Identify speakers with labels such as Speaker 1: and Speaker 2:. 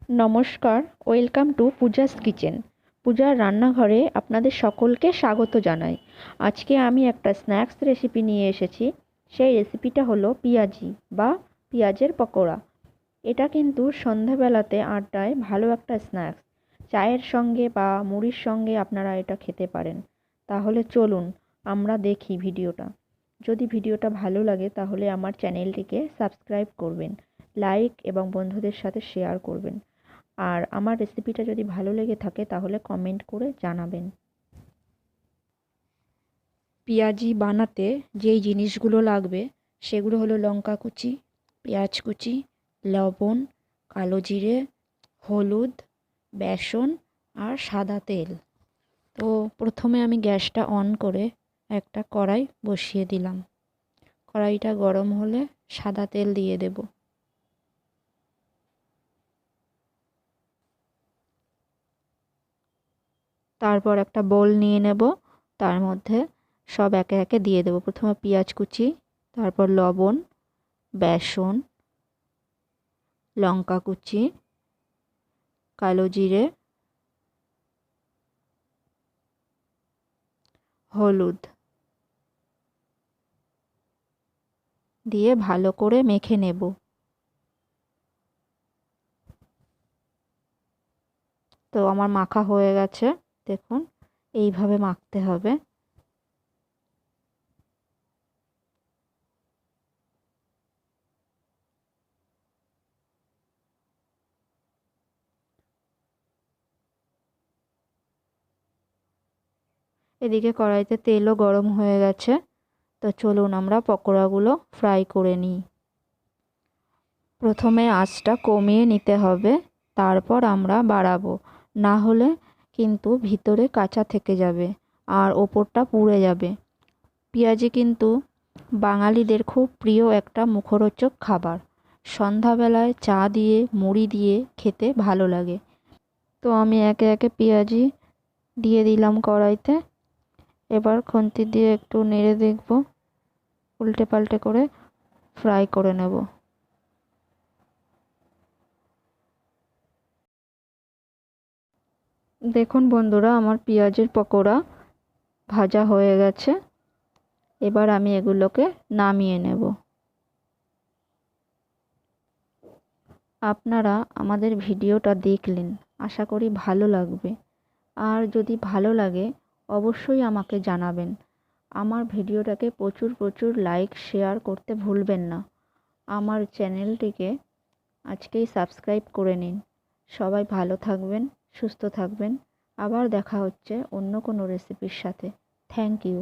Speaker 1: নমস্কার, welcome to Puja's kitchen. পূজার রান্নাঘরে আপনাদের সকলকে স্বাগত জানাই। আজকে আমি একটা স্ন্যাক্স রেসিপি নিয়ে এসেছি। সেই রেসিপিটা হলো পিয়াজি বা পেঁয়াজের পকোড়া। এটা কিন্তু সন্ধ্যাবেলাতে আড্ডায় ভালো একটা স্ন্যাক্স। চায়ের সঙ্গে বা মুড়ির সঙ্গে আপনারা এটা খেতে পারেন। তাহলে চলুন আমরা দেখি ভিডিওটা। যদি ভিডিওটা ভালো লাগে তাহলে আমার চ্যানেলটিকে সাবস্ক্রাইব করবেন, লাইক এবং বন্ধুদের সাথে শেয়ার করবেন। আর আমার রেসিপিটা যদি ভালো লেগে থাকে তাহলে কমেন্ট করে জানাবেন। পেঁয়াজি বানাতে যেই জিনিসগুলো লাগবে সেগুলো হলো লঙ্কা কুচি, পেঁয়াজ কুচি, লবণ, কালো জিরে, হলুদ, বেসন আর সাদা তেল। তো প্রথমে আমি গ্যাসটা অন করে একটা কড়াই বসিয়ে দিলাম। কড়াইটা গরম হলে সাদা তেল দিয়ে দেব। তারপর একটা বোল নিয়ে নেব, তার মধ্যে সব একে একে দিয়ে দেবো। প্রথমে পেঁয়াজ কুচি, তারপর লবণ, বেসন, লঙ্কা কুচি, কালো জিরে, হলুদ দিয়ে ভালো করে মেখে নেব। তো আমার মাখা হয়ে গেছে, দেখুন এইভাবে মাখতে হবে। এদিকে কড়াইতে তেলও গরম হয়ে গেছে। তো চলুন আমরা পকোড়াগুলো ফ্রাই করে নিই। প্রথমে আঁচটা কমিয়ে নিতে হবে, তারপর আমরা বাড়াবো, না হলে কিন্তু ভিতরে কাঁচা থেকে যাবে আর ওপরটা পুড়ে যাবে। পেঁয়াজি কিন্তু বাঙালিদের খুব প্রিয় একটা মুখরোচক খাবার। সন্ধ্যাবেলায় চা দিয়ে মুড়ি দিয়ে খেতে ভালো লাগে। তো আমি একে একে পেঁয়াজি দিয়ে দিলাম কড়াইতে। এবার খুন্তি দিয়ে একটু নেড়ে দেখব, উল্টে পাল্টে করে ফ্রাই করে নেব। দেখুন বন্ধুরা, আমার পেঁয়াজের পকোড়া ভাজা হয়ে গেছে। এবার আমি এগুলোকে নামিয়ে নেব। আপনারা আমাদের ভিডিওটা দেখলেন, আশা করি ভালো লাগবে। আর যদি ভালো লাগে অবশ্যই আমাকে জানাবেন। আমার ভিডিওটাকে প্রচুর প্রচুর লাইক শেয়ার করতে ভুলবেন না। আমার চ্যানেলটিকে আজকেই সাবস্ক্রাইব করে নিন। সবাই ভালো থাকবেন, সুস্থ থাকবেন। আবার দেখা হচ্ছে অন্য কোনো রেসিপির সাথে। Thank you.